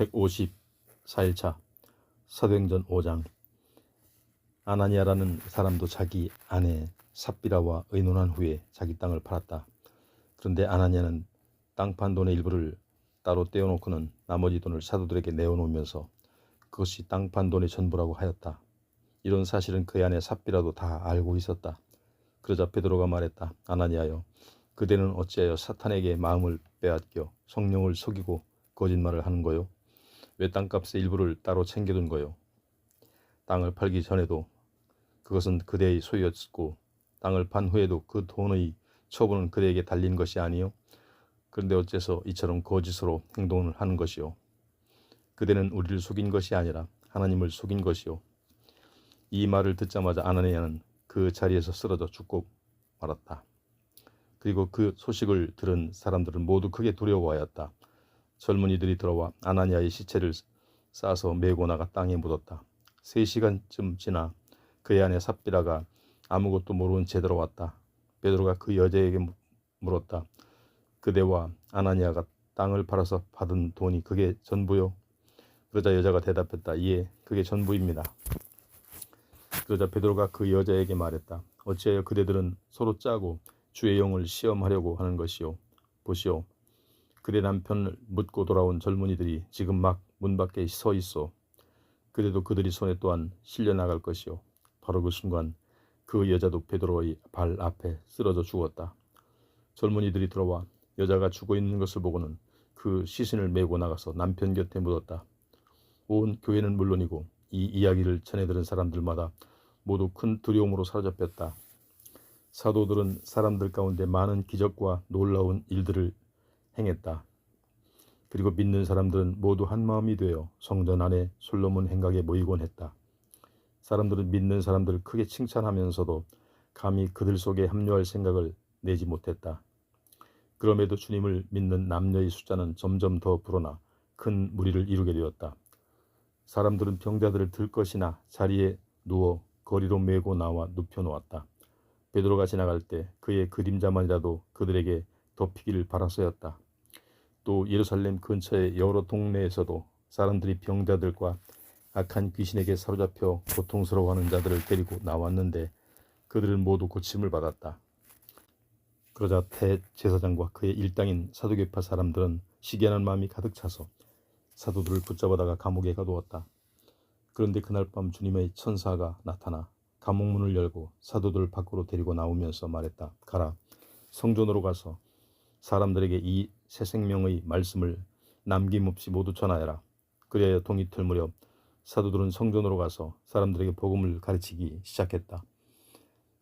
154일차 사도행전 5장. 아나니아라는 사람도 자기 아내 삽비라와 의논한 후에 자기 땅을 팔았다. 그런데 아나니아는 땅 판 돈의 일부를 따로 떼어놓고는 나머지 돈을 사도들에게 내어놓으면서 그것이 땅 판 돈의 전부라고 하였다. 이런 사실은 그의 아내 삽비라도 다 알고 있었다. 그러자 베드로가 말했다. 아나니아여, 그대는 어찌하여 사탄에게 마음을 빼앗겨 성령을 속이고 거짓말을 하는 거요? 왜 땅값의 일부를 따로 챙겨둔 거요? 땅을 팔기 전에도 그것은 그대의 소유였고 땅을 판 후에도 그 돈의 처분은 그대에게 달린 것이 아니요? 그런데 어째서 이처럼 거짓으로 행동을 하는 것이요? 그대는 우리를 속인 것이 아니라 하나님을 속인 것이요. 이 말을 듣자마자 아나니아는 그 자리에서 쓰러져 죽고 말았다. 그리고 그 소식을 들은 사람들은 모두 크게 두려워하였다. 젊은이들이 들어와 아나니아의 시체를 싸서 메고 나가 땅에 묻었다. 3시간쯤 지나 그의 아내 삽비라가 아무것도 모르는 채 들어왔다. 베드로가 그 여자에게 물었다. 그대와 아나니아가 땅을 팔아서 받은 돈이 그게 전부요? 그러자 여자가 대답했다. 예, 그게 전부입니다. 그러자 베드로가 그 여자에게 말했다. 어찌하여 그대들은 서로 짜고 주의 영을 시험하려고 하는 것이요? 보시오, 그대 남편을 묻고 돌아온 젊은이들이 지금 막 문 밖에 서 있어. 그대도 그들이 손에 또한 실려 나갈 것이요. 바로 그 순간 그 여자도 베드로의 발 앞에 쓰러져 죽었다. 젊은이들이 들어와 여자가 죽어 있는 것을 보고는 그 시신을 메고 나가서 남편 곁에 묻었다. 온 교회는 물론이고 이 이야기를 전해들은 사람들마다 모두 큰 두려움으로 사로잡혔다. 사도들은 사람들 가운데 많은 기적과 놀라운 일들을 행했다. 그리고 믿는 사람들은 모두 한마음이 되어 성전 안에 솔로몬 행각에 모이곤 했다. 사람들은 믿는 사람들을 크게 칭찬하면서도 감히 그들 속에 합류할 생각을 내지 못했다. 그럼에도 주님을 믿는 남녀의 숫자는 점점 더 불어나 큰 무리를 이루게 되었다. 사람들은 병자들을 들 것이나 자리에 누워 거리로 메고 나와 눕혀놓았다. 베드로가 지나갈 때 그의 그림자만이라도 그들에게 덮이기를 바라서였다. 또 예루살렘 근처의 여러 동네에서도 사람들이 병자들과 악한 귀신에게 사로잡혀 고통스러워하는 자들을 데리고 나왔는데 그들은 모두 고침을 받았다. 그러자 대제사장과 그의 일당인 사두개파 사람들은 시기하는 마음이 가득 차서 사도들을 붙잡아다가 감옥에 가두었다. 그런데 그날 밤 주님의 천사가 나타나 감옥문을 열고 사도들을 밖으로 데리고 나오면서 말했다. 가라, 성전으로 가서 사람들에게 이 새 생명의 말씀을 남김없이 모두 전하여라. 그래야 동이틀 무렵 사도들은 성전으로 가서 사람들에게 복음을 가르치기 시작했다.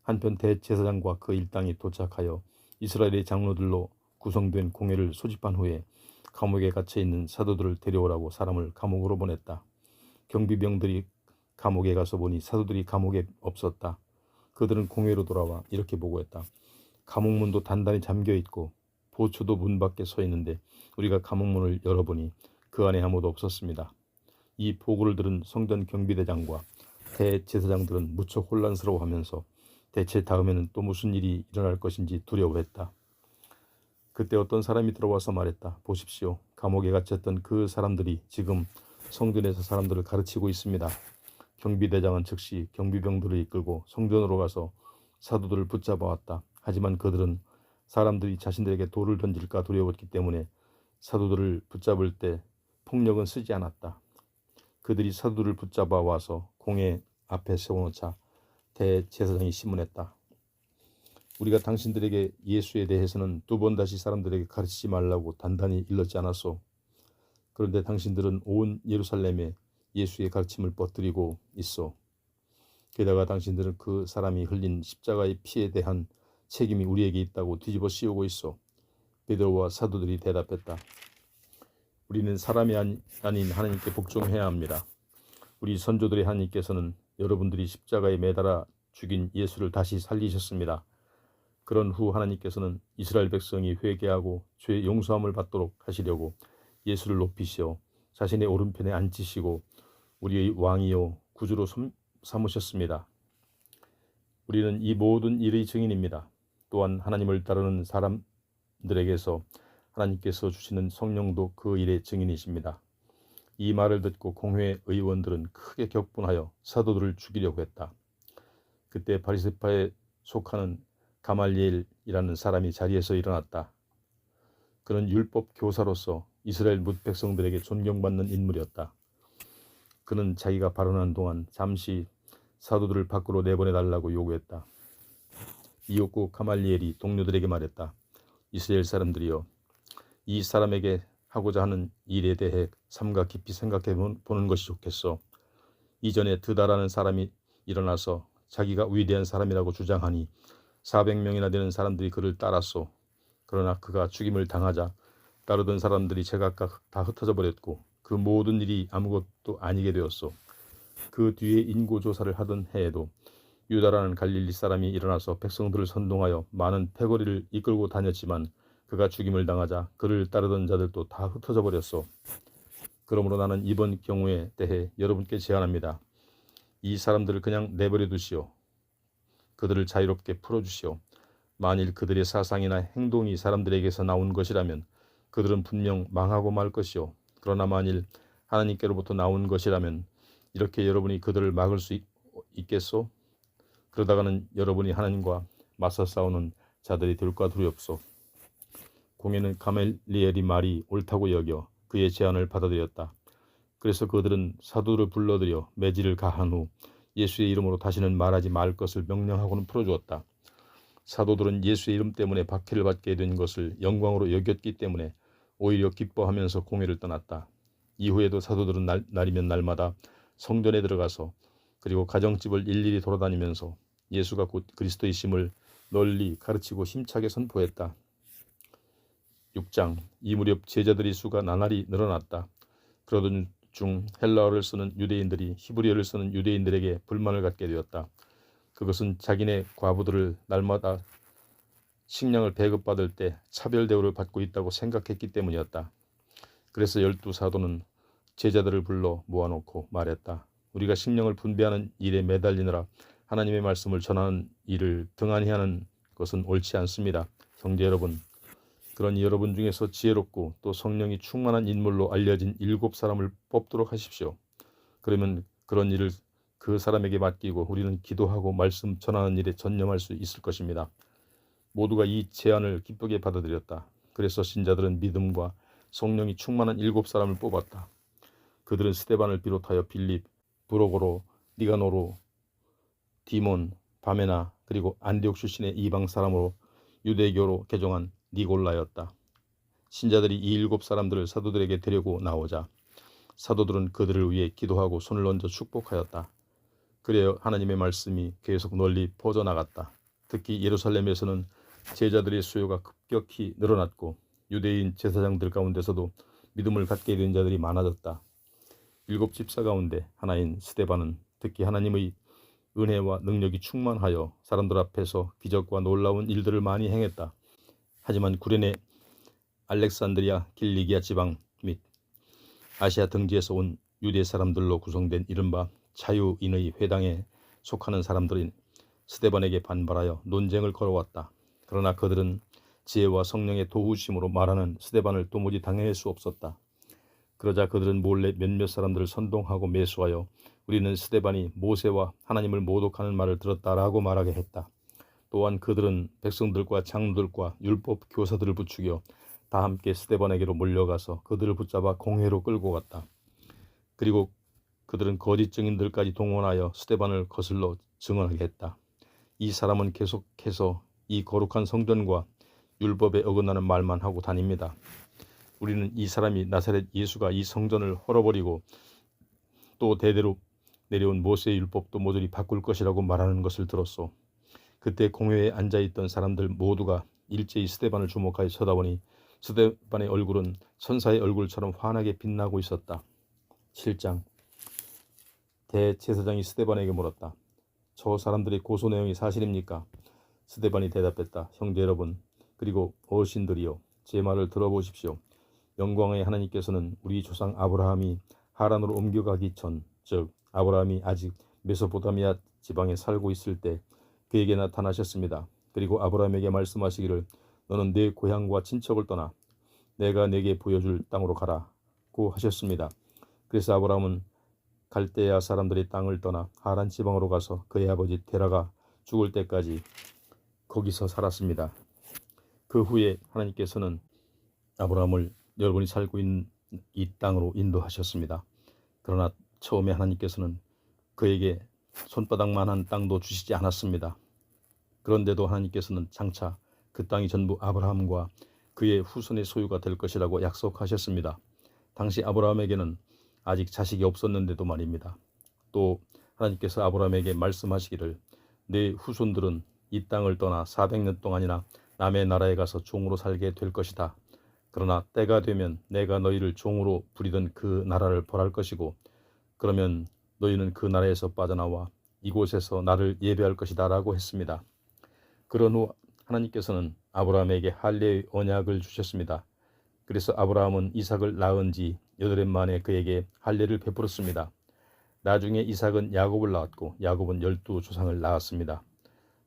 한편 대제사장과 그 일당이 도착하여 이스라엘의 장로들로 구성된 공회를 소집한 후에 감옥에 갇혀있는 사도들을 데려오라고 사람을 감옥으로 보냈다. 경비병들이 감옥에 가서 보니 사도들이 감옥에 없었다. 그들은 공회로 돌아와 이렇게 보고했다. 감옥문도 단단히 잠겨있고 보초도 문 밖에 서 있는데 우리가 감옥문을 열어보니 그 안에 아무도 없었습니다. 이 보고를 들은 성전 경비대장과 대제사장들은 무척 혼란스러워하면서 대체 다음에는 또 무슨 일이 일어날 것인지 두려워했다. 그때 어떤 사람이 들어와서 말했다. 보십시오. 감옥에 갇혔던 그 사람들이 지금 성전에서 사람들을 가르치고 있습니다. 경비대장은 즉시 경비병들을 이끌고 성전으로 가서 사도들을 붙잡아 왔다. 하지만 그들은 사람들이 자신들에게 돌을 던질까 두려웠기 때문에 사도들을 붙잡을 때 폭력은 쓰지 않았다. 그들이 사도들을 붙잡아 와서 공회 앞에 세워놓자 대제사장이 신문했다. 우리가 당신들에게 예수에 대해서는 2번 다시 사람들에게 가르치지 말라고 단단히 일렀지 않았소? 그런데 당신들은 온 예루살렘에 예수의 가르침을 퍼뜨리고 있어. 게다가 당신들은 그 사람이 흘린 십자가의 피에 대한 책임이 우리에게 있다고 뒤집어 씌우고 있어. 베드로와 사도들이 대답했다. 우리는 사람이 아닌 하나님께 복종해야 합니다. 우리 선조들의 하나님께서는 여러분들이 십자가에 매달아 죽인 예수를 다시 살리셨습니다. 그런 후 하나님께서는 이스라엘 백성이 회개하고 죄의 용서함을 받도록 하시려고 예수를 높이시어 자신의 오른편에 앉히시고 우리의 왕이요 구주로 삼으셨습니다. 우리는 이 모든 일의 증인입니다. 또한 하나님을 따르는 사람들에게서 하나님께서 주시는 성령도 그 일의 증인이십니다. 이 말을 듣고 공회 의원들은 크게 격분하여 사도들을 죽이려고 했다. 그때 바리새파에 속하는 가말리엘이라는 사람이 자리에서 일어났다. 그는 율법 교사로서 이스라엘 뭇 백성들에게 존경받는 인물이었다. 그는 자기가 발언한 동안 잠시 사도들을 밖으로 내보내달라고 요구했다. 이윽고 가말리엘이 동료들에게 말했다. 이스라엘 사람들이여, 이 사람에게 하고자 하는 일에 대해 삼가 깊이 생각해 보는 것이 좋겠어. 이전에 드다라는 사람이 일어나서 자기가 위대한 사람이라고 주장하니 400명이나 되는 사람들이 그를 따랐소. 그러나 그가 죽임을 당하자 따르던 사람들이 제각각 다 흩어져 버렸고 그 모든 일이 아무것도 아니게 되었소. 그 뒤에 인고조사를 하던 해에도 유다라는 갈릴리 사람이 일어나서 백성들을 선동하여 많은 패거리를 이끌고 다녔지만 그가 죽임을 당하자 그를 따르던 자들도 다 흩어져 버렸소. 그러므로 나는 이번 경우에 대해 여러분께 제안합니다. 이 사람들을 그냥 내버려 두시오. 그들을 자유롭게 풀어주시오. 만일 그들의 사상이나 행동이 사람들에게서 나온 것이라면 그들은 분명 망하고 말 것이오. 그러나 만일 하나님께로부터 나온 것이라면 이렇게 여러분이 그들을 막을 수 있겠소? 그러다가는 여러분이 하나님과 맞서 싸우는 자들이 될까 두렵소. 공회는 가멜리엘이 말이 옳다고 여겨 그의 제안을 받아들였다. 그래서 그들은 사도들을 불러들여 매질을 가한 후 예수의 이름으로 다시는 말하지 말 것을 명령하고는 풀어주었다. 사도들은 예수의 이름 때문에 박해를 받게 된 것을 영광으로 여겼기 때문에 오히려 기뻐하면서 공회를 떠났다. 이후에도 사도들은 날이면 날마다 성전에 들어가서 그리고 가정집을 일일이 돌아다니면서 예수가 곧 그리스도이심을 널리 가르치고 힘차게 선포했다. 6장. 이 무렵 제자들의 수가 나날이 늘어났다. 그러던 중 헬라어를 쓰는 유대인들이 히브리어를 쓰는 유대인들에게 불만을 갖게 되었다. 그것은 자기네 과부들을 날마다 식량을 배급받을 때 차별 대우를 받고 있다고 생각했기 때문이었다. 그래서 12사도는 제자들을 불러 모아놓고 말했다. 우리가 식량을 분배하는 일에 매달리느라 하나님의 말씀을 전하는 일을 등한히 하는 것은 옳지 않습니다. 형제 여러분, 그러니 여러분 중에서 지혜롭고 또 성령이 충만한 인물로 알려진 7사람을 뽑도록 하십시오. 그러면 그런 일을 그 사람에게 맡기고 우리는 기도하고 말씀 전하는 일에 전념할 수 있을 것입니다. 모두가 이 제안을 기쁘게 받아들였다. 그래서 신자들은 믿음과 성령이 충만한 7사람을 뽑았다. 그들은 스데반을 비롯하여 빌립, 브로고로, 니가노로, 디몬, 바메나 그리고 안디옥 출신의 이방 사람으로 유대교로 개종한 니골라였다. 신자들이 이 7사람들을 사도들에게 데리고 나오자 사도들은 그들을 위해 기도하고 손을 얹어 축복하였다. 그래야 하나님의 말씀이 계속 널리 퍼져나갔다. 특히 예루살렘에서는 제자들의 수요가 급격히 늘어났고 유대인 제사장들 가운데서도 믿음을 갖게 된 자들이 많아졌다. 7 집사 가운데 하나인 스데반은 특히 하나님의 은혜와 능력이 충만하여 사람들 앞에서 기적과 놀라운 일들을 많이 행했다. 하지만 구레네, 알렉산드리아, 길리기아 지방 및 아시아 등지에서 온 유대 사람들로 구성된 이른바 자유인의 회당에 속하는 사람들인 스데반에게 반발하여 논쟁을 걸어왔다. 그러나 그들은 지혜와 성령의 도우심으로 말하는 스데반을 도무지 당해낼 수 없었다. 그러자 그들은 몰래 몇몇 사람들을 선동하고 매수하여 우리는 스데반이 모세와 하나님을 모독하는 말을 들었다라고 말하게 했다. 또한 그들은 백성들과 장로들과 율법 교사들을 부추겨 다 함께 스데반에게로 몰려가서 그들을 붙잡아 공회로 끌고 갔다. 그리고 그들은 거짓 증인들까지 동원하여 스데반을 거슬러 증언하게 했다. 이 사람은 계속해서 이 거룩한 성전과 율법에 어긋나는 말만 하고 다닙니다. 우리는 이 사람이 나사렛 예수가 이 성전을 헐어버리고 또 대대로 내려온 모세의 율법도 모조리 바꿀 것이라고 말하는 것을 들었소. 그때 공회에 앉아있던 사람들 모두가 일제히 스데반을 주목하여 쳐다보니 스데반의 얼굴은 천사의 얼굴처럼 환하게 빛나고 있었다. 7장. 대제사장이 스데반에게 물었다. 저 사람들의 고소 내용이 사실입니까? 스데반이 대답했다. 형제 여러분, 그리고 어르신들이여, 제 말을 들어보십시오. 영광의 하나님께서는 우리 조상 아브라함이 하란으로 옮겨가기 전, 즉 아브라함이 아직 메소포타미아 지방에 살고 있을 때 그에게 나타나셨습니다. 그리고 아브라함에게 말씀하시기를 너는 내 고향과 친척을 떠나 내가 내게 보여줄 땅으로 가라고 하셨습니다. 그래서 아브라함은 갈대아 사람들의 땅을 떠나 하란 지방으로 가서 그의 아버지 데라가 죽을 때까지 거기서 살았습니다. 그 후에 하나님께서는 아브라함을 여러분이 살고 있는 이 땅으로 인도하셨습니다. 그러나 처음에 하나님께서는 그에게 손바닥만한 땅도 주시지 않았습니다. 그런데도 하나님께서는 장차 그 땅이 전부 아브라함과 그의 후손의 소유가 될 것이라고 약속하셨습니다. 당시 아브라함에게는 아직 자식이 없었는데도 말입니다. 또 하나님께서 아브라함에게 말씀하시기를 내 후손들은 이 땅을 떠나 400년 동안이나 남의 나라에 가서 종으로 살게 될 것이다. 그러나 때가 되면 내가 너희를 종으로 부리던 그 나라를 벌할 것이고 그러면 너희는 그 나라에서 빠져나와 이곳에서 나를 예배할 것이다 라고 했습니다. 그런 후 하나님께서는 아브라함에게 할례의 언약을 주셨습니다. 그래서 아브라함은 이삭을 낳은 지 8해 만에 그에게 할례를 베풀었습니다. 나중에 이삭은 야곱을 낳았고 야곱은 12조상을 낳았습니다.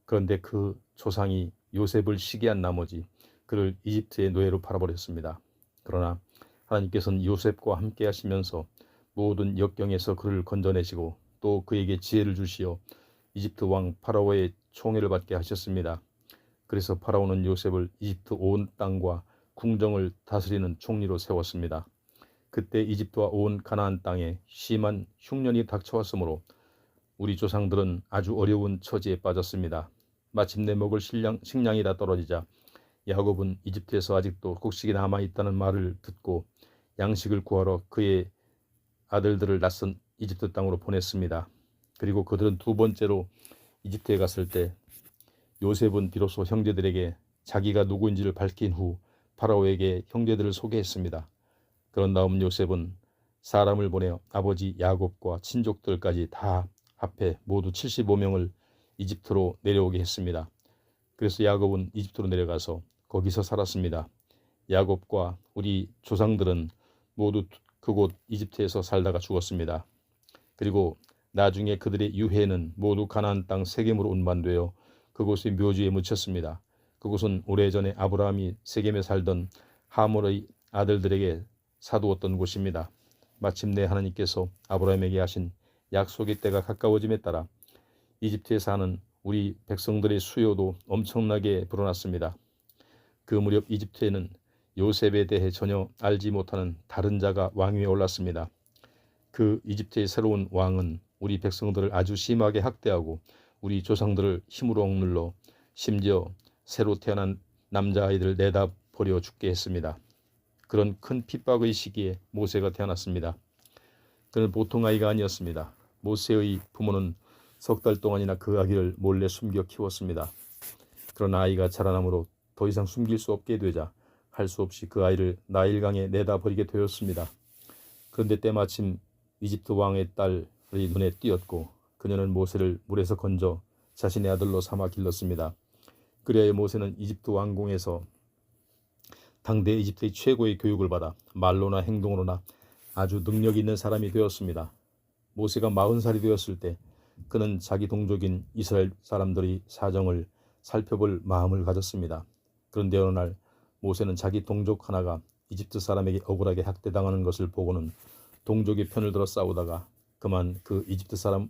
그런데 그 조상이 요셉을 시기한 나머지 그를 이집트의 노예로 팔아버렸습니다. 그러나 하나님께서는 요셉과 함께 하시면서 모든 역경에서 그를 건져내시고 또 그에게 지혜를 주시어 이집트 왕 파라오의 총애를 받게 하셨습니다. 그래서 파라오는 요셉을 이집트 온 땅과 궁정을 다스리는 총리로 세웠습니다. 그때 이집트와 온 가나안 땅에 심한 흉년이 닥쳐왔으므로 우리 조상들은 아주 어려운 처지에 빠졌습니다. 마침내 먹을 식량이 다 떨어지자 야곱은 이집트에서 아직도 곡식이 남아있다는 말을 듣고 양식을 구하러 그의 아들들을 낯선 이집트 땅으로 보냈습니다. 그리고 그들은 두 번째로 이집트에 갔을 때 요셉은 비로소 형제들에게 자기가 누구인지를 밝힌 후 파라오에게 형제들을 소개했습니다. 그런 다음 요셉은 사람을 보내 아버지 야곱과 친족들까지 다 합해 모두 75명을 이집트로 내려오게 했습니다. 그래서 야곱은 이집트로 내려가서 거기서 살았습니다. 야곱과 우리 조상들은 모두 그곳 이집트에서 살다가 죽었습니다. 그리고 나중에 그들의 유해는 모두 가나안 땅 세겜으로 운반되어 그곳의 묘지에 묻혔습니다. 그곳은 오래전에 아브라함이 세겜에 살던 하몰의 아들들에게 사두었던 곳입니다. 마침내 하나님께서 아브라함에게 하신 약속의 때가 가까워짐에 따라 이집트에 사는 우리 백성들의 수요도 엄청나게 불어났습니다. 그 무렵 이집트에는 요셉에 대해 전혀 알지 못하는 다른 자가 왕위에 올랐습니다. 그 이집트의 새로운 왕은 우리 백성들을 아주 심하게 학대하고 우리 조상들을 힘으로 억눌러 심지어 새로 태어난 남자아이들을 내다 버려 죽게 했습니다. 그런 큰 핍박의 시기에 모세가 태어났습니다. 그는 보통 아이가 아니었습니다. 모세의 부모는 석 달 동안이나 그 아기를 몰래 숨겨 키웠습니다. 그런 아이가 자라남으로 더 이상 숨길 수 없게 되자 할 수 없이 그 아이를 나일강에 내다 버리게 되었습니다. 그런데 때마침 이집트 왕의 딸이 눈에 띄었고 그녀는 모세를 물에서 건져 자신의 아들로 삼아 길렀습니다. 그리하여 모세는 이집트 왕궁에서 당대 이집트의 최고의 교육을 받아 말로나 행동으로나 아주 능력 있는 사람이 되었습니다. 모세가 40살이 되었을 때 그는 자기 동족인 이스라엘 사람들의 사정을 살펴볼 마음을 가졌습니다. 그런데 어느 날 모세는 자기 동족 하나가 이집트 사람에게 억울하게 학대당하는 것을 보고는 동족의 편을 들어 싸우다가 그만 그 이집트 사람을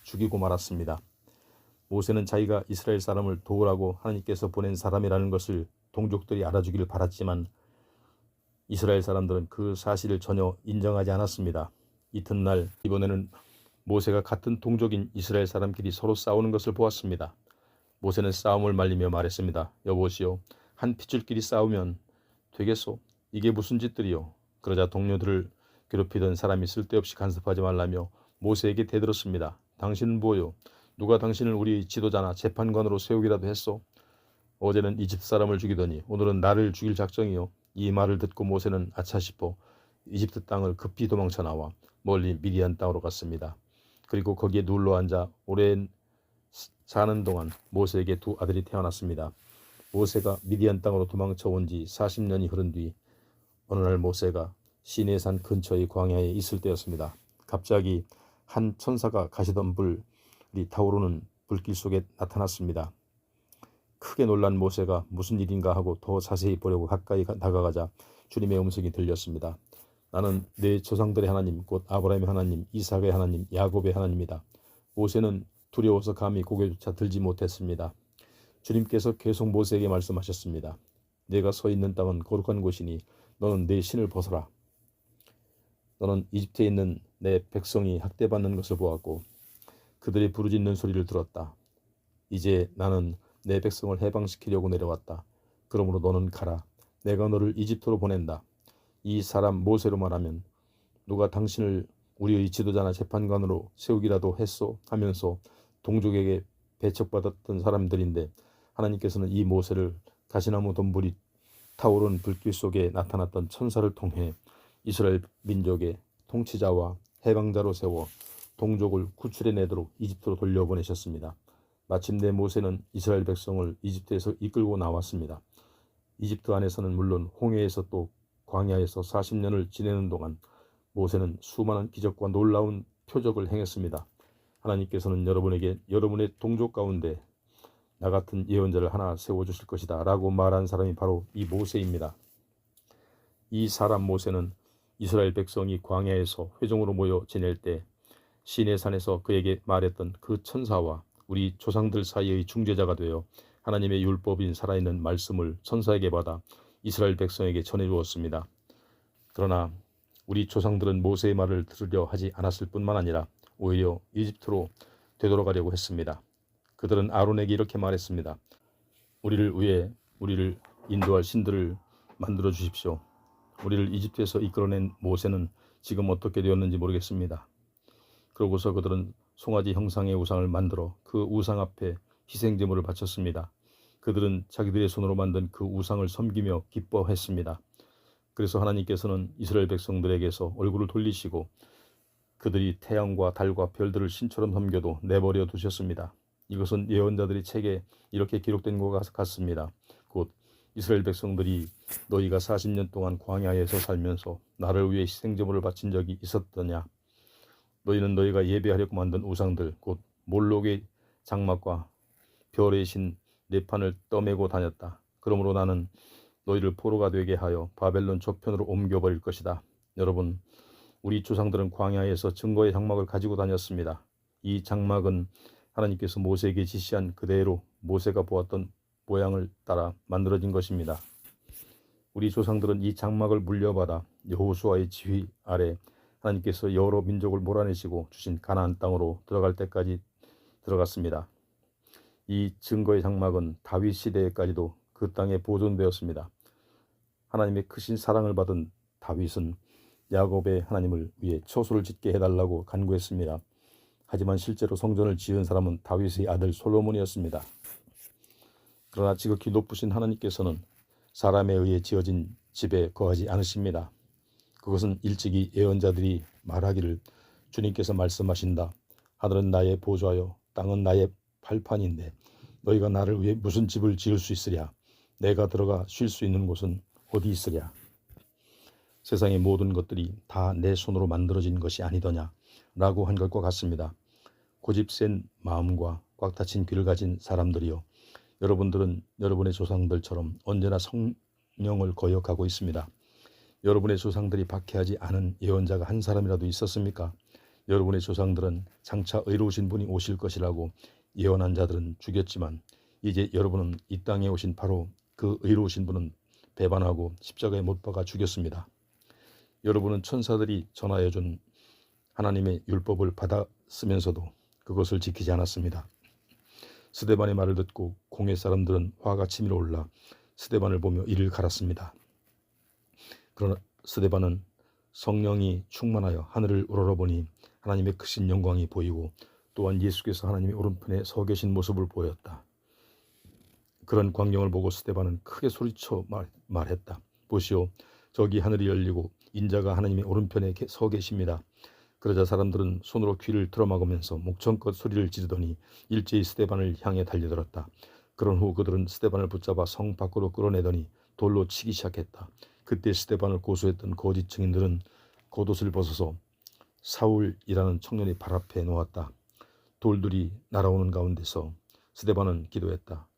죽이고 말았습니다. 모세는 자기가 이스라엘 사람을 도우라고 하나님께서 보낸 사람이라는 것을 동족들이 알아주기를 바랐지만 이스라엘 사람들은 그 사실을 전혀 인정하지 않았습니다. 이튿날 이번에는 모세가 같은 동족인 이스라엘 사람끼리 서로 싸우는 것을 보았습니다. 모세는 싸움을 말리며 말했습니다. 여보시오, 한 핏줄끼리 싸우면 되겠소? 이게 무슨 짓들이요? 그러자 동료들을 괴롭히던 사람이 쓸데없이 간섭하지 말라며 모세에게 대들었습니다. 당신은 뭐요? 누가 당신을 우리 지도자나 재판관으로 세우기라도 했소? 어제는 이집트 사람을 죽이더니 오늘은 나를 죽일 작정이요. 이 말을 듣고 모세는 아차 싶어 이집트 땅을 급히 도망쳐 나와 멀리 미디안 땅으로 갔습니다. 그리고 거기에 눌러 앉아 오랜 사는 동안 모세에게 두 아들이 태어났습니다. 모세가 미디안 땅으로 도망쳐 온 지 40년이 흐른 뒤 어느 날 모세가 시내산 근처의 광야에 있을 때였습니다. 갑자기 한 천사가 가시던 불이 타오르는 불길 속에 나타났습니다. 크게 놀란 모세가 무슨 일인가 하고 더 자세히 보려고 가까이 다가가자 주님의 음성이 들렸습니다. 나는 내 조상들의 하나님 곧 아브라함의 하나님, 이삭의 하나님, 야곱의 하나님이다. 모세는 두려워서 감히 고개조차 들지 못했습니다. 주님께서 계속 모세에게 말씀하셨습니다. 내가 서 있는 땅은 거룩한 곳이니 너는 내 신을 벗어라. 너는 이집트에 있는 내 백성이 학대받는 것을 보았고 그들의 부르짖는 소리를 들었다. 이제 나는 내 백성을 해방시키려고 내려왔다. 그러므로 너는 가라. 내가 너를 이집트로 보낸다. 이 사람 모세로 말하면 누가 당신을 우리의 지도자나 재판관으로 세우기라도 했소 하면서 동족에게 배척받았던 사람들인데 하나님께서는 이 모세를 가시나무 덤불이 타오른 불길 속에 나타났던 천사를 통해 이스라엘 민족의 통치자와 해방자로 세워 동족을 구출해내도록 이집트로 돌려보내셨습니다. 마침내 모세는 이스라엘 백성을 이집트에서 이끌고 나왔습니다. 이집트 안에서는 물론 홍해에서 또 광야에서 40년을 지내는 동안 모세는 수많은 기적과 놀라운 표적을 행했습니다. 하나님께서는 여러분에게 여러분의 동족 가운데 나 같은 예언자를 하나 세워주실 것이다 라고 말한 사람이 바로 이 모세입니다. 이 사람 모세는 이스라엘 백성이 광야에서 회중으로 모여 지낼 때 시내산에서 그에게 말했던 그 천사와 우리 조상들 사이의 중재자가 되어 하나님의 율법인 살아있는 말씀을 천사에게 받아 이스라엘 백성에게 전해주었습니다. 그러나 우리 조상들은 모세의 말을 들으려 하지 않았을 뿐만 아니라 오히려 이집트로 되돌아가려고 했습니다. 그들은 아론에게 이렇게 말했습니다. 우리를 위해 우리를 인도할 신들을 만들어 주십시오. 우리를 이집트에서 이끌어낸 모세는 지금 어떻게 되었는지 모르겠습니다. 그러고서 그들은 송아지 형상의 우상을 만들어 그 우상 앞에 희생제물을 바쳤습니다. 그들은 자기들의 손으로 만든 그 우상을 섬기며 기뻐했습니다. 그래서 하나님께서는 이스라엘 백성들에게서 얼굴을 돌리시고 그들이 태양과 달과 별들을 신처럼 섬겨도 내버려 두셨습니다. 이것은 예언자들의 책에 이렇게 기록된 것 같습니다. 곧 이스라엘 백성들이 너희가 40년 동안 광야에서 살면서 나를 위해 희생제물을 바친 적이 있었더냐. 너희는 너희가 예배하려고 만든 우상들 곧 몰록의 장막과 별의 신 네판을 떠매고 다녔다. 그러므로 나는 너희를 포로가 되게 하여 바벨론 저편으로 옮겨버릴 것이다. 여러분, 우리 조상들은 광야에서 증거의 장막을 가지고 다녔습니다. 이 장막은 하나님께서 모세에게 지시한 그대로 모세가 보았던 모양을 따라 만들어진 것입니다. 우리 조상들은 이 장막을 물려받아 여호수아의 지휘 아래 하나님께서 여러 민족을 몰아내시고 주신 가나안 땅으로 들어갈 때까지 들어갔습니다. 이 증거의 장막은 다윗 시대에까지도 그 땅에 보존되었습니다. 하나님의 크신 사랑을 받은 다윗은 야곱의 하나님을 위해 처소를 짓게 해달라고 간구했습니다. 하지만 실제로 성전을 지은 사람은 다윗의 아들 솔로몬이었습니다. 그러나 지극히 높으신 하나님께서는 사람에 의해 지어진 집에 거하지 않으십니다. 그것은 일찍이 예언자들이 말하기를 주님께서 말씀하신다. 하늘은 나의 보좌요 땅은 나의 발판인데 너희가 나를 위해 무슨 집을 지을 수 있으랴. 내가 들어가 쉴 수 있는 곳은 어디 있으랴. 세상의 모든 것들이 다 내 손으로 만들어진 것이 아니더냐 라고 한 것과 같습니다. 고집센 마음과 꽉 닫힌 귀를 가진 사람들이요, 여러분들은 여러분의 조상들처럼 언제나 성령을 거역하고 있습니다. 여러분의 조상들이 박해하지 않은 예언자가 한 사람이라도 있었습니까? 여러분의 조상들은 장차 의로우신 분이 오실 것이라고 예언한 자들은 죽였지만 이제 여러분은 이 땅에 오신 바로 그 의로우신 분은 배반하고 십자가에 못 박아 죽였습니다. 여러분은 천사들이 전하여준 하나님의 율법을 받았으면서도 그것을 지키지 않았습니다. 스데반의 말을 듣고 공회 사람들은 화가 치밀어 올라 스데반을 보며 이를 갈았습니다. 그러나 스데반은 성령이 충만하여 하늘을 우러러보니 하나님의 크신 영광이 보이고 또한 예수께서 하나님의 오른편에 서 계신 모습을 보였다. 그런 광경을 보고 스데반은 크게 소리쳐 말했다. 보시오, 저기 하늘이 열리고 인자가 하나님의 오른편에 서 계십니다. 그러자 사람들은 손으로 귀를 틀어막으면서 목청껏 소리를 지르더니 일제히 스데반을 향해 달려들었다. 그런 후 그들은 스데반을 붙잡아 성 밖으로 끌어내더니 돌로 치기 시작했다. 그때 스데반을 고소했던 거짓 증인들은 겉옷을 벗어서 사울이라는 청년이 발 앞에 놓았다. 돌들이 날아오는 가운데서 스데반은 기도했다.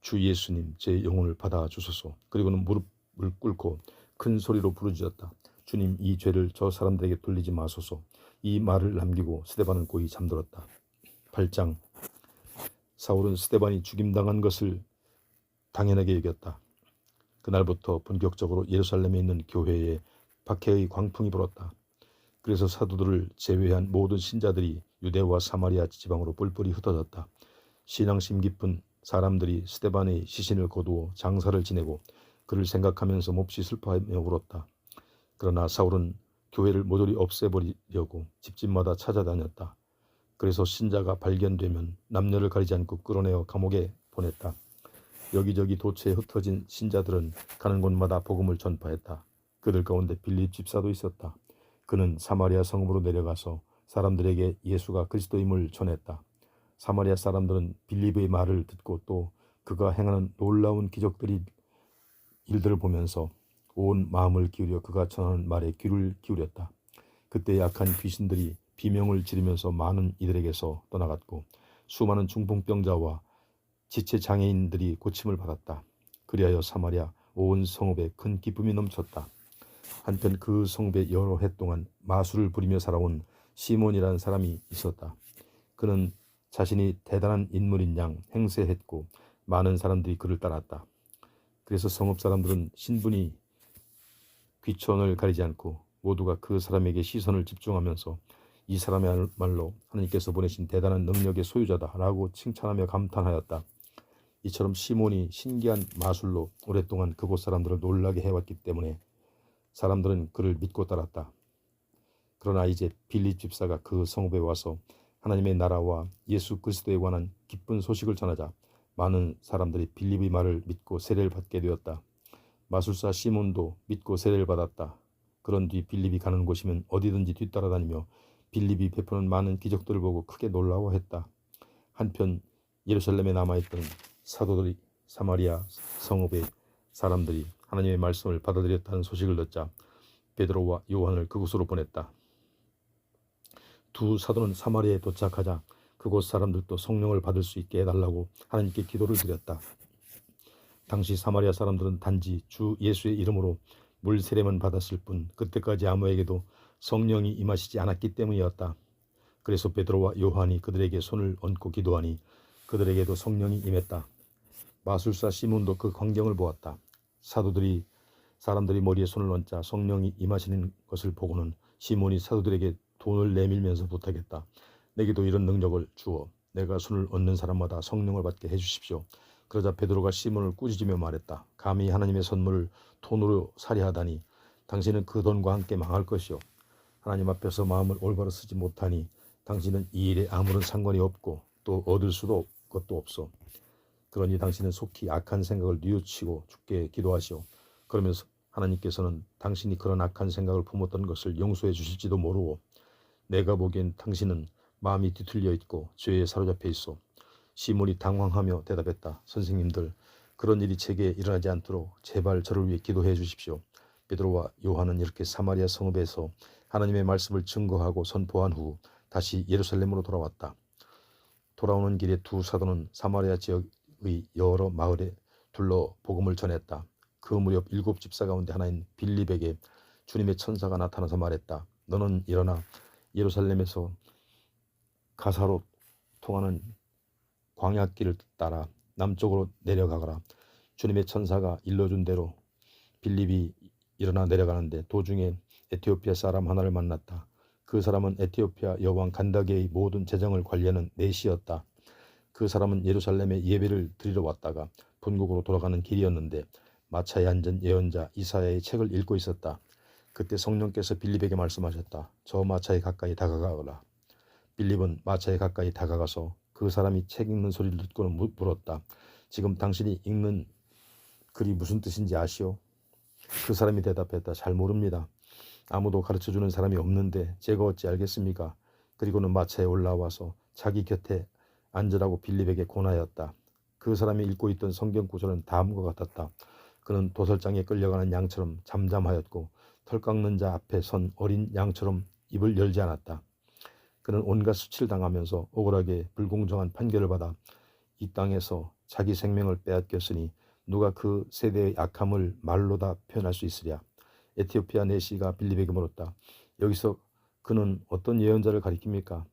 주 예수님, 제 영혼을 받아 주소서. 그리고는 무릎을 꿇고 큰 소리로 부르짖었다. 주님, 이 죄를 저 사람들에게 돌리지 마소서. 이 말을 남기고 스데반은 고이 잠들었다. 8장. 사울은 스데반이 죽임당한 것을 당연하게 여겼다. 그날부터 본격적으로 예루살렘에 있는 교회에 박해의 광풍이 불었다. 그래서 사도들을 제외한 모든 신자들이 유대와 사마리아 지방으로 뿔뿔이 흩어졌다. 신앙심 깊은 사람들이 스데반의 시신을 거두어 장사를 지내고 그를 생각하면서 몹시 슬퍼하며 울었다. 그러나 사울은 교회를 모조리 없애버리려고 집집마다 찾아다녔다. 그래서 신자가 발견되면 남녀를 가리지 않고 끌어내어 감옥에 보냈다. 여기저기 도처에 흩어진 신자들은 가는 곳마다 복음을 전파했다. 그들 가운데 빌립 집사도 있었다. 그는 사마리아 성읍으로 내려가서 사람들에게 예수가 그리스도임을 전했다. 사마리아 사람들은 빌립의 말을 듣고 또 그가 행하는 놀라운 일들을 보면서 온 마음을 기울여 그가 전하는 말에 귀를 기울였다. 그때 약한 귀신들이 비명을 지르면서 많은 이들에게서 떠나갔고 수많은 중풍병자와 지체장애인들이 고침을 받았다. 그리하여 사마리아 온 성읍에 큰 기쁨이 넘쳤다. 한편 그 성읍에 여러 해 동안 마술을 부리며 살아온 시몬이라는 사람이 있었다. 그는 자신이 대단한 인물인 양 행세했고 많은 사람들이 그를 따랐다. 그래서 성읍 사람들은 신분이 귀천을 가리지 않고 모두가 그 사람에게 시선을 집중하면서 이 사람이야말로 하나님께서 보내신 대단한 능력의 소유자다라고 칭찬하며 감탄하였다. 이처럼 시몬이 신기한 마술로 오랫동안 그곳 사람들을 놀라게 해왔기 때문에 사람들은 그를 믿고 따랐다. 그러나 이제 빌립 집사가 그 성읍에 와서 하나님의 나라와 예수 그리스도에 관한 기쁜 소식을 전하자 많은 사람들이 빌립의 말을 믿고 세례를 받게 되었다. 마술사 시몬도 믿고 세례를 받았다. 그런 뒤 빌립이 가는 곳이면 어디든지 뒤따라다니며 빌립이 베푸는 많은 기적들을 보고 크게 놀라워했다. 한편 예루살렘에 남아있던 사도들이 사마리아 성읍의 사람들이 하나님의 말씀을 받아들였다는 소식을 듣자 베드로와 요한을 그곳으로 보냈다. 두 사도는 사마리아에 도착하자 그곳 사람들도 성령을 받을 수 있게 해달라고 하나님께 기도를 드렸다. 당시 사마리아 사람들은 단지 주 예수의 이름으로 물 세례만 받았을 뿐 그때까지 아무에게도 성령이 임하시지 않았기 때문이었다. 그래서 베드로와 요한이 그들에게 손을 얹고 기도하니 그들에게도 성령이 임했다. 마술사 시몬도 그 광경을 보았다. 사람들이 머리에 손을 얹자 성령이 임하시는 것을 보고는 시몬이 사도들에게 돈을 내밀면서 부탁했다. 내게도 이런 능력을 주어 내가 손을 얹는 사람마다 성령을 받게 해주십시오. 그러자 베드로가 시몬을 꾸짖으며 말했다. 감히 하나님의 선물을 돈으로 사려하다니 당신은 그 돈과 함께 망할 것이요. 하나님 앞에서 마음을 올바로 쓰지 못하니 당신은 이 일에 아무런 상관이 없고 또 얻을 수도 것도 없어. 그러니 당신은 속히 악한 생각을 뉘우치고 주께 기도하시오. 그러면서 하나님께서는 당신이 그런 악한 생각을 품었던 것을 용서해 주실지도 모르고 내가 보기엔 당신은 마음이 뒤틀려 있고 죄에 사로잡혀 있어. 시몬이 당황하며 대답했다. 선생님들, 그런 일이 제게 일어나지 않도록 제발 저를 위해 기도해 주십시오. 베드로와 요한은 이렇게 사마리아 성읍에서 하나님의 말씀을 증거하고 선포한 후 다시 예루살렘으로 돌아왔다. 돌아오는 길에 두 사도는 사마리아 지역의 여러 마을에 둘러 복음을 전했다. 그 무렵 7 집사 가운데 하나인 빌립에게 주님의 천사가 나타나서 말했다. 너는 일어나 예루살렘에서 가사로 통하는 광야길을 따라 남쪽으로 내려가거라. 주님의 천사가 일러준 대로 빌립이 일어나 내려가는데 도중에 에티오피아 사람 하나를 만났다. 그 사람은 에티오피아 여왕 간다게의 모든 재정을 관리하는 내시였다. 그 사람은 예루살렘에 예배를 드리러 왔다가 본국으로 돌아가는 길이었는데 마차에 앉은 예언자 이사야의 책을 읽고 있었다. 그때 성령께서 빌립에게 말씀하셨다. 저 마차에 가까이 다가가거라. 빌립은 마차에 가까이 다가가서 그 사람이 책 읽는 소리를 듣고는 물었다. 지금 당신이 읽는 글이 무슨 뜻인지 아시오? 그 사람이 대답했다. 잘 모릅니다. 아무도 가르쳐주는 사람이 없는데 제가 어찌 알겠습니까? 그리고는 마차에 올라와서 자기 곁에 앉으라고 빌립에게 권하였다. 그 사람이 읽고 있던 성경 구절은 다음과 같았다. 그는 도살장에 끌려가는 양처럼 잠잠하였고 털 깎는 자 앞에 선 어린 양처럼 입을 열지 않았다. 그는 온갖 수치를 당하면서 억울하게 불공정한 판결을 받아 이 땅에서 자기 생명을 빼앗겼으니 누가 그 세대의 악함을 말로 다 표현할 수 있으랴. 에티오피아 내시가 빌립에게 물었다. 여기서 그는 어떤 예언자를 가리킵니까?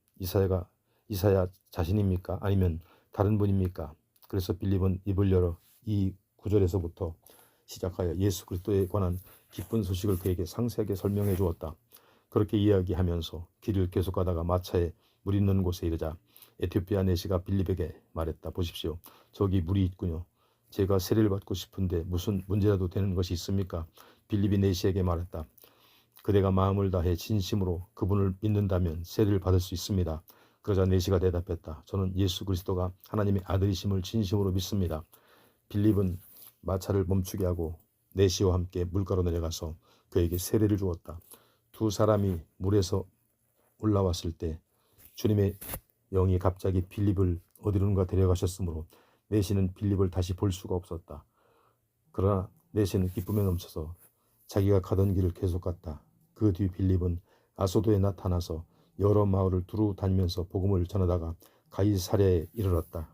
이사야 자신입니까? 아니면 다른 분입니까? 그래서 빌립은 입을 열어 이 구절에서부터 시작하여 예수 그리스도에 관한 기쁜 소식을 그에게 상세하게 설명해 주었다. 그렇게 이야기하면서 길을 계속 가다가 마차에 물 있는 곳에 이르자 에티오피아 내시가 빌립에게 말했다. 보십시오. 저기 물이 있군요. 제가 세례를 받고 싶은데 무슨 문제라도 되는 것이 있습니까? 빌립이 내시에게 말했다. 그대가 마음을 다해 진심으로 그분을 믿는다면 세례를 받을 수 있습니다. 그러자 내시가 대답했다. 저는 예수 그리스도가 하나님의 아들이심을 진심으로 믿습니다. 빌립은 마차를 멈추게 하고 내시와 함께 물가로 내려가서 그에게 세례를 주었다. 두 사람이 물에서 올라왔을 때 주님의 영이 갑자기 빌립을 어디론가 데려가셨으므로 내시는 빌립을 다시 볼 수가 없었다. 그러나 내시는 기쁨에 넘쳐서 자기가 가던 길을 계속 갔다. 그 뒤 빌립은 아소도에 나타나서 여러 마을을 두루 다니면서 복음을 전하다가 가이사랴에 이르렀다.